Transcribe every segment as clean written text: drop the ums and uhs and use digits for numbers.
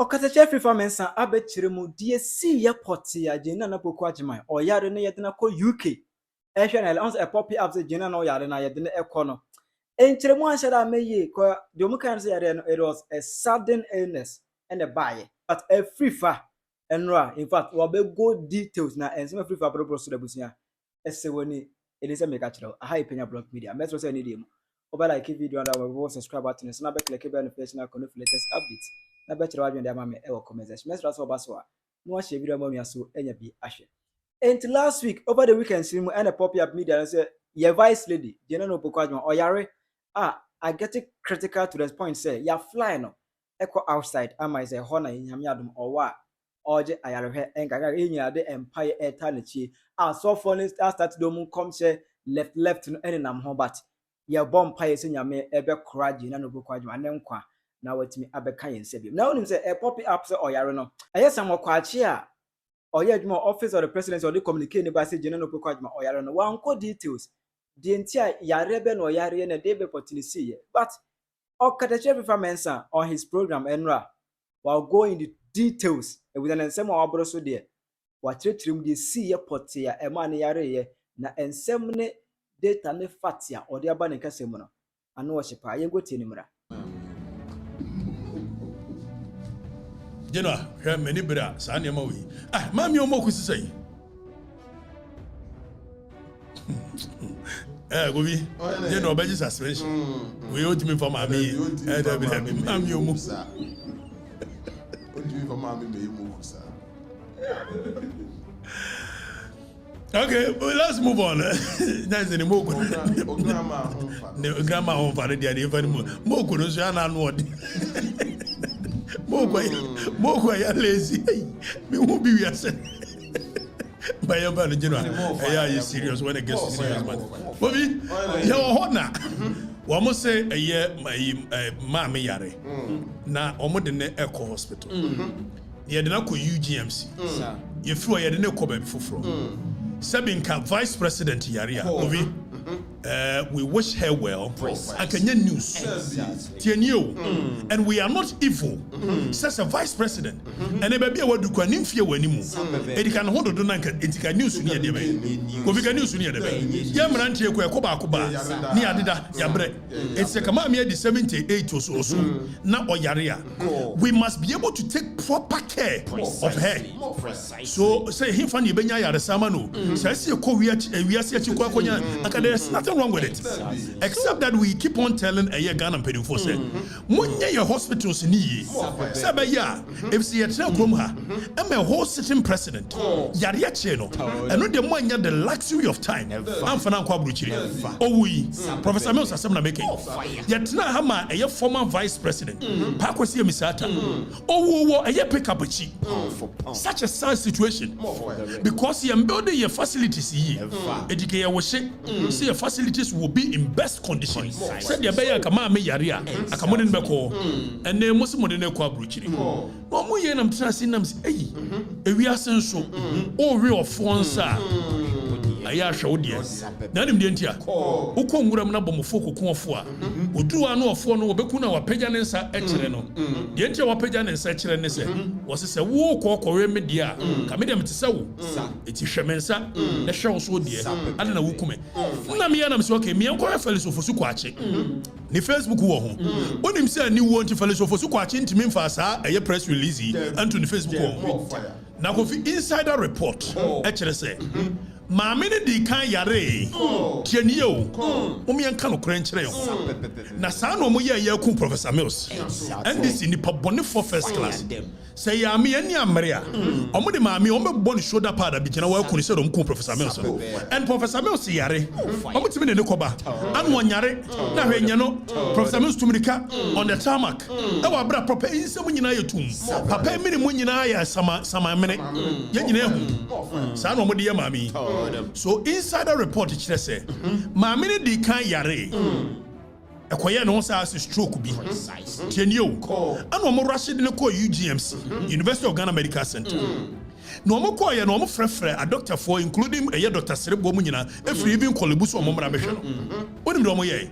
Okatakyie Afrifa mensa abechire mu DSC airport ya Naana OPOKU Agyemang o yare ne yede na ko UK ehwe na on a pop up say Naana no yare na yede na ekọ no enchire mu anhye da meye ko de mu kan say yare no it was a sudden illness and a buy but Afrifa enra in fact we be go details na ensem Afrifa bro so da busia ese woni elise make a kire aha Penyah blog media metro say ni dem over like video and we will subscribe button so na be click bell notification icon for latest updates na be kire wadwen de ama me e wo comment section metro so baso a no wa share video ma me so enya bi ahwe. And last week over the weekend simu and a pop up media say your vice lady Naana OPOKU Agyemang or yare I get it critical to the point say ya fly no echo outside am say ho na nyame adom or wa oje ayarehwe engaga enya de empire eternity so for instance start do mu come say left no enam ho but ya bomb pie say nyame ebe courage Naana OPOKU Agyemang ne nkwa na watimi abeka yensebim na onim say e pop up say oyare no ayesam Okatakyie a oye adwuma office of the presidency or the communicate ne ba say Naana OPOKU Agyemang oyare no wanko details the entire yare be no yare na dey be opportunity but Okatakyie Afrifa mensa on his program enra while going the details with an ensem abro so there wa tretrium the see airport ya e ma ne yare ye na ensem ne data ne fatia or the aba ne kasem no ano wo hyepa yengo tie ne mra Jeno, he many bra, sa nneema wi. Mami omoku sisai. Gobi. Jeno obeji suspension. We hold me for mami. Mami omoku sa. Hold me for mami me omoku sa. Okay, well, let's move on. That's the moku. Grandma on for the idea for moku no so na no. Moko ya lazy. Me won't be we say. By your bad general. Yeah, you serious when it gets serious, man. Bobby, you hot na. We must say a year my mama yare. Na omo de ne Eco Hospital. Ye de na ko UGMC. Ye flew ye de ne ko be foforo. Sabinka Vice President Yaria. Bobby. We wish her well. I can get news. And we are not evil. Says a vice president. And a baby would do can fear when you it can hold on and news near the bay. Go news near the bay. Yamranti Koba near the Yabre. It's a Kamamia the 78 or so. Now or Yaria. We must be able to take proper care of her. So say him funny Benya Samano. Says you we are seeing there's nothing wrong with it, except that we keep on telling a year Ghana and for say, when your hospitals in ye, Sabaya, if see a Kromha, I'm a whole sitting president, Yaria Cheno, and not the one the luxury of time. I'm for now, oh, we, Professor Mills, I'm making. Yet now, Hama, a former vice president, Pakwasi Misata, oh, a year pick up a cheap. Such a sad situation because you are building your facilities here, educate your shit. See your facilities will be in best condition. Said the Bayer Kama me yaria, a common beko, and then most modern quabruchiri. No more yen am trusting them, hey, we are sensual, all real fonsa. I showed you. None of the India. Ukonguram Nabomofoko Konfua. Udua no for no Bekuna or Pejanensa Echeleno. The India or Pejanensa Echelene was a walk or media. Comedian to so. It's a shemensa, the show so dear. I don't know who come. Namianam Soke, me and fellows of Fusuquachi. The Facebook war. When him say a new one to fellows of Fusuquachi to Memphasa, a press release, and to the Facebook. Now, if insider report, HLSA. Mamene di kan yare tienio omi anka no krenkyere yo na saa no mo ye ku Professor Mills and this in the bone for first class say ya me ani amre a omo de maame omo bone shoulder pad abi gina wa ku ni say do ku Professor Mills and Professor Mills yare omo timi ne koba anu onyare na hwenya no Professor Mills tumirika on the tarmac e wa bra proper insem nyina yetum papa mini mu nyina ya sama mene ye nyina ehu saa no mo de ye maame. So insider report it say maamini di kan yare ekoye no say as stroke bi tienio anu mo rush de ko UGMC University of Ghana Medical Center no mo ko ye no mo frefre a doctor for including a Dr. Serebo mu nyina every even kolebu so mo mra behwe no onim do mo ye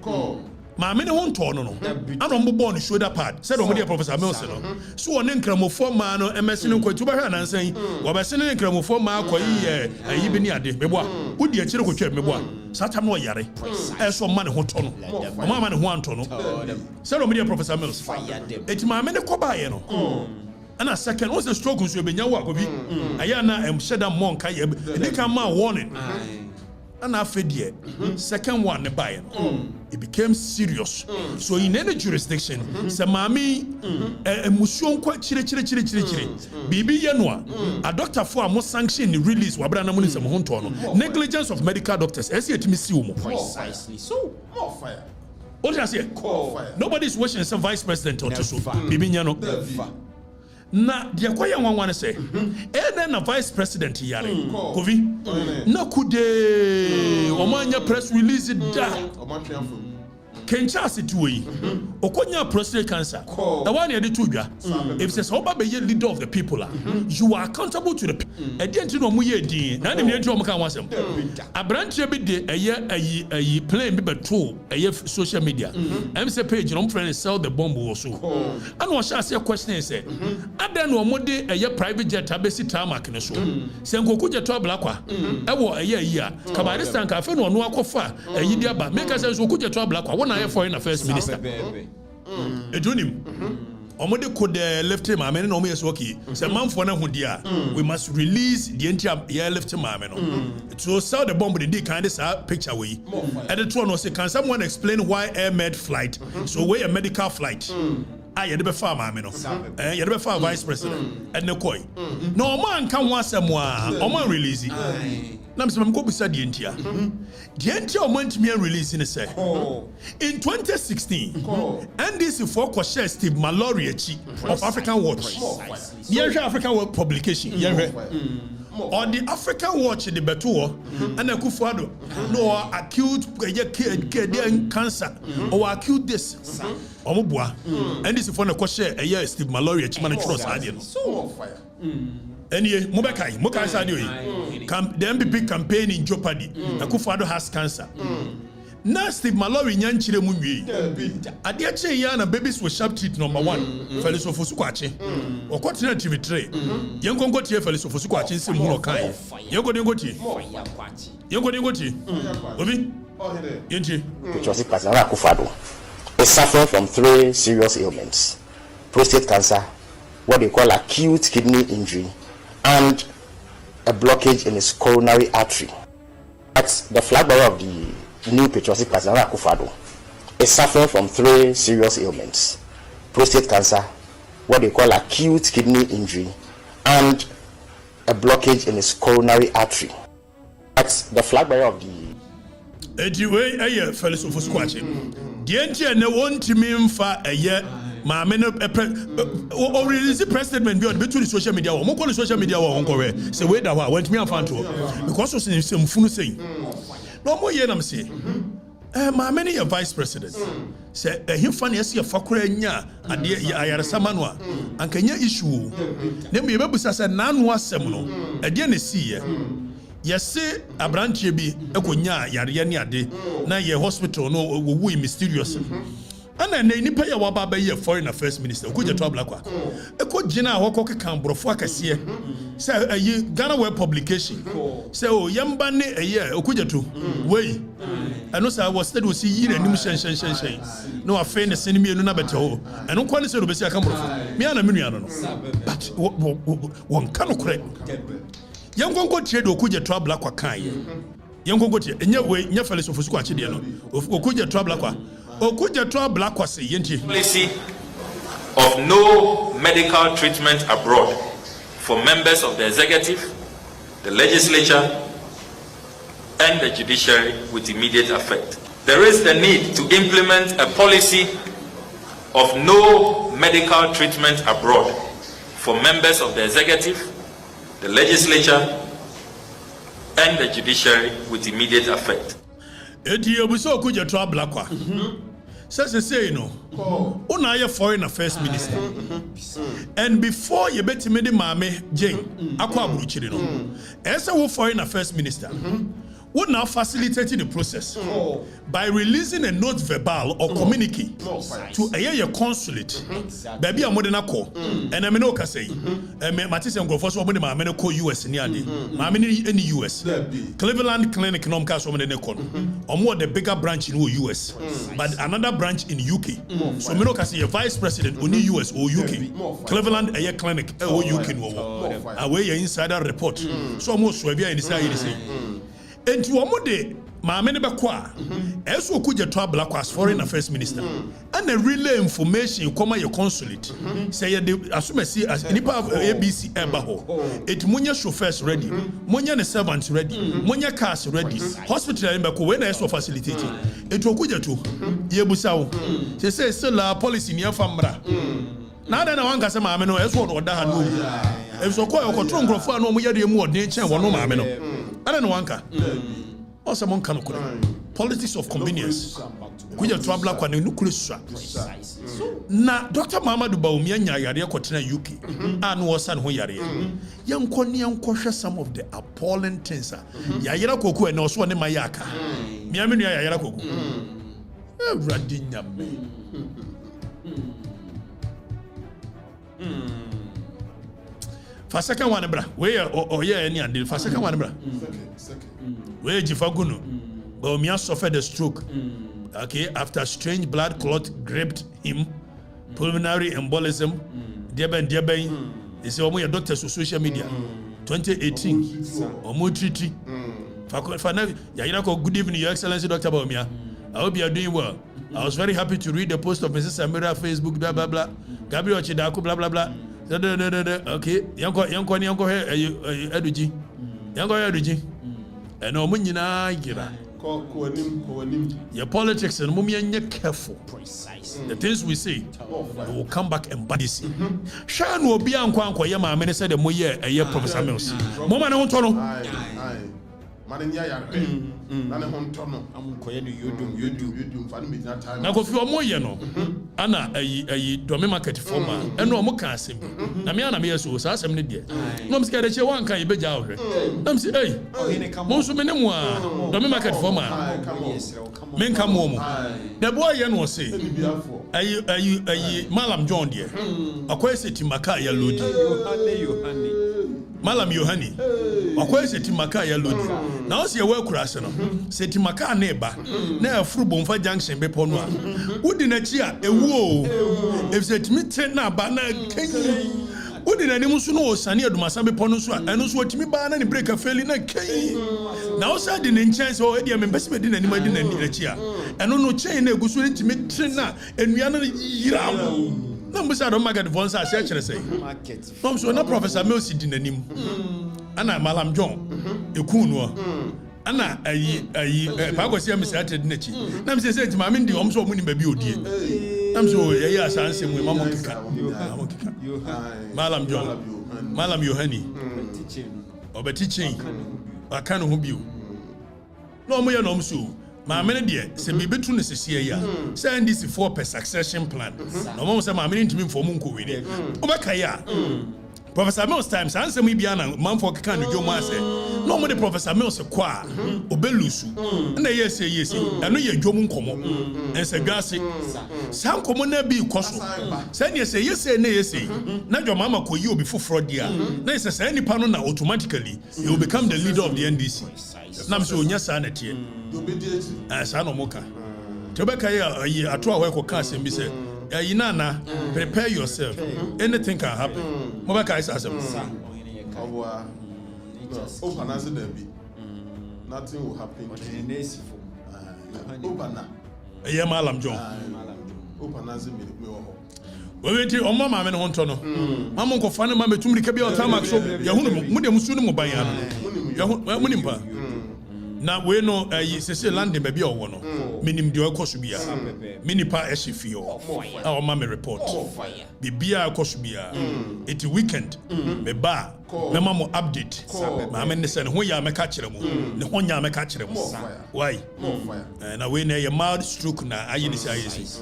maame ne ho nto no ano mbo born shoulder pad said omo dey Professor Mills no so one nkramofo ma no MS ne kwatu ba hwa nansan wo be se ne nkramofo ma akoyi ayi bi ne ade mebo a wodi akire kotwa mebo a satam no yare so ma ne ho to no o ma ne ho anto no said omo dey Professor Mills eti maame ne koba ye no and a second was the stroke so be nyawo akobi aya na sheda monka ye they can ma warning and after the second one ne buy it became serious so in any jurisdiction say mami emusuon kwa chire bibi ye no a doctor for a mo sanction the release wabra na mo ni se mo honto no negligence of medical doctors ese etimi si wo mo Precisely so. More fire. What did I say? Nobody is wishing some vice president or so bibi nya no na dia kwa yan wanwan say then na vice president yare kovi na kude o manya press release da Kencha situi okonya prostate cancer the one you to dwa if says oba be leader of the people you are accountable to the people e dey ntino mu ye din na dem dey ntino mu kan wasem abranche bi de ayi plane bi beto ayi social media say page no friend sell the bomb also and what shall say question say adan no mo de ayi private jet abesi tarmac ne so se nkoku je to blakwa e wo ayi a kabarista nka fe no no akofa ayi dia ba make sense nkoku je to blakwa wona foreign affairs minister edonim omode could left him amene no me yesoki say manfo na hudia we must release the entire year left him amene to sell the bomb the kind of picture we and the two no say can someone explain why air med flight so we a medical flight you the farm ameno you the farm vice president and the koi no man can want someone o man release na me go bisa the entia o man to me release in say in 2016 NDC for share Steve Mallory of African Watch African Watch publication or the African Watch the beto and Akufo-Addo no acute cancer or acute this omobua and this for na share Steve Mallory man trust adie so fire anyway Mokai sadio the MPP campaign in jeopardy Akufo-Addo has cancer na Steve Mallory nyanchire mu nwie ade che ya na babies with sharp teeth number 1 Felix Ofosu-Kwakye okotina TV3 yenkonko tie Felix Ofosu-Kwakye nsim hu kan yenkonko tie obi yenti Petrosi President Akufo-Addo is suffering from 3 serious ailments: prostate cancer, what they call acute kidney injury, and a blockage in his coronary artery. That's the flag bearer of the new patriotic President Akufo-Addo is suffering from 3 serious ailments: prostate cancer, what they call acute kidney injury, and a blockage in his coronary artery. That's the flag bearer of the anyway Felix Ofosu-Kwakye the na want me mfa maame no o release president bi on between social media wo mo call social media wo onkowe say we da wa want me amfa to because so say mfunu say no mo ye nam say maame ne vice president say he fa na say fakora nya ade ayaresama no ankanya issue ne me bebusa say nanu asem no ade na siye yesi abranche bi ekonya yare ne ade na ye hospital no wo mysterious ana na nipa ya wa baba ye foreign affairs minister ko je to blakwa eko gina ahoko kekan brofo akase say ayi Ghana web publication say o yamba ne eye okujeto wey eno say was study see yire nim shen no afa ne sene mienu na bete ho eno kwa ne say do be say aka brofo me ana menu no but won kan kure yangongo tie do okuje to blakwa kan ye yangongo tie enye we nya Felix Ofosu-Kwakye de no okuje to blakwa policy of no medical treatment abroad for members of the executive, the legislature, and the judiciary with immediate effect. There is the need to implement a policy of no medical treatment abroad for members of the executive, the legislature, and the judiciary with immediate effect. Say no. Una ye foreign affairs minister. And before you bet me the mame Jane, akwa aburuchiri no. Esa wo foreign affairs minister. What now facilitating the process by releasing a note verbal or communique to a consulate. Baby, I'm modern call, and I'm no say. Matis and Grofos woman, my men call US near the Mammy in the US. Cleveland Clinic non cast woman in the con, or more the bigger branch in the US, but another branch in UK. So Minoka say a vice president only US or UK. Cleveland a clinic or UK. Away insider report. So almost we are inside. And to one my many bakwa, as we could to black as foreign affairs minister, and the relay information come your consulate. Say, as you see, as any part of ABC Ebaho, it Munya chauffeurs ready, Munya the servants ready, Munya cars ready, hospital in Bako when I saw facilitating. It will good to Yebusao. They say, still our policy near Famra. Now that I want to say, my men, as what or that. If so, quite a control for no more nature, one no mameno. I don't know, Anka. Or someone can politics of convenience. We are traveler kwa nuclear strap. Na Dr. Mama Dubaumia Yari Kotina UK and was an Hoyari. Young Konian Kosha some of the appalling things. Yayara Koku and also one in Mayaka. Miami Yayara Koku. Radinia me. For second one, bra. Where or yeah, any and for second one, bra. Where Jifagunu, Baumia suffered a stroke. Okay, after strange blood clot gripped him, pulmonary embolism. Diaben, they say, oh, your doctors on social media. 2018, Omutriti. Good evening, Your Excellency, Dr. Baumia. I hope you are doing well. I was very happy to read the post of Mrs. Samira Facebook, blah blah blah. Gabriel Chidaku, blah blah blah. Okay, Yanko Eduji. Yanko Eduji. And no Munina Gira. Your politics and Mummy and you're careful. The things we say will come back and body see. Shan will be on Kwanko Yama, Minister the Moye, a year Professor Mills. Mama, I want to know. Now go for more, you know. Anna, a domain market former, and no more casting. Namiana Mia so as I'm near. No, scared that you want can be jail. I'm say, hey, most women, domain market former. Men come home. The boy, you know, say, are you Malam John, dear? A question to Makaya Ludi. Malam Yohani, a question to Makaya Ludi. Now, see a well crashing. Say to Maka neighbor, near Frubon for Junction Beponwa. Wouldn't a woo? If said me ten now, Bana, wouldn't any Musuno, Sania do Masabi Ponuswa, and also what me ban and break a failing a key. Now, said in chance already, I'm investment in anybody in a chair. And no chain, a good to me trainer, and we are not. No, but I don't make advance. I say, Tom, so no Professor Mills in the name. Anna Malam John, a coon. Anna, Pagosia Mr. Nechi. Nam says, Mammy, the Omso winning baby, dear. I'm so, yes, I answer with Mamma. Malam John, Malam Yohani, or teaching. I can't help you. No more, no, so. My many dear, say me between this year. Send this for per succession plan. No more say my meaning to me for Munku with it. Obakaya. Professor Mills times answer me beyond man for can do say. No more the Professor Mills a qua Obelusu. And they yes, I know you're Jomun Como. And say Gassi. Some common be cost. Send yes, yes, nay, yes. Not your mamma call you before fraud dear. There is any panel automatically. You will become the leader of the NDC. Nam so nya sanity asano moka tobeka ya atwa we ko cast and be say Nana, prepare yourself, anything can happen. Mobaka is asem open as there be nothing will happen open Malam John open as me we wait on mama men won to no mama ko fa na mama tumrika bi o tamak so ya hunu mu de musu no mu ban ya ya hunu mpa na we no sese landing baby o wo no minim de okoso bia minipa ehifio a mama report bibia okoso bia it weekend me ba me mama update mama ne se ne ho ya meka kire mu ne ho nya meka kire mu why na we na ye mild stroke na ayi ni sai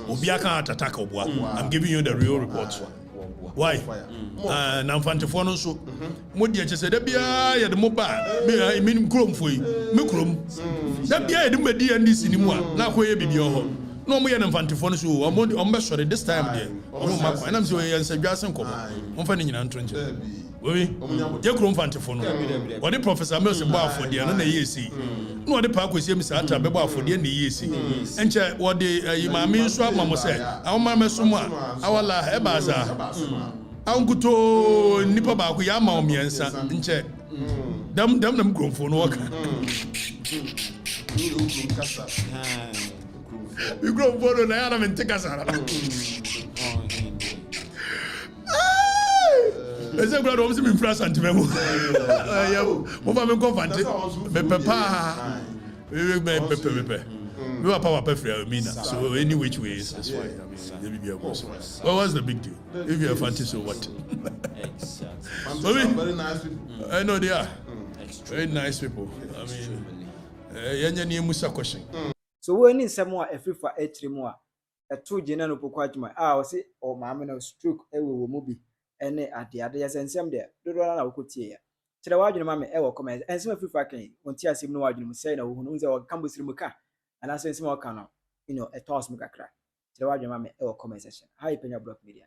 obi aka attack obua. I'm giving you the real report. Why? Na mfantefo no so modi eche se da bia ye de mo ba me menim krom foi me krom da bia de madi ndc ni mu a na akoye bibi ho no mo ye na mfantefo no so o mo sure this time there o mo makwa na me say ye nsadwasen komo mo fa ni nyina ntronje obi ye krom mfantefo no o de professor Mills bo afode na yesi no de pa akosie mi sa ata be bo afode na yesi enche wo de imame nso amamo say awoma so mu a awala e baza anguto nipa ba ko ya ma o miensa enche dam gromfo no waka we gromfo no na ya na mente kasara ese grado o se mi fra santimemo ya mo fa me confante me pepa me we are power free mina so any which way is that's why I mean be well what's the big deal if you're a fancy so what So very nice people. I know they are very nice people. I mean musa question so when in someone Afrifa etrimu a two Naana OPOKU Agyemang o se o maame na stroke ewo mu bi ene ade ya sensem de dodo na wokotie ya kire wadwene maame ewo comment ensem Afrifa kan wonti asem no wadwene mu sei na wo hunu nze wo kambosiri mu ka ana so ensem wo ka no a toss mu kakra kire wadwene maame ewo comment section hi Penyah block media.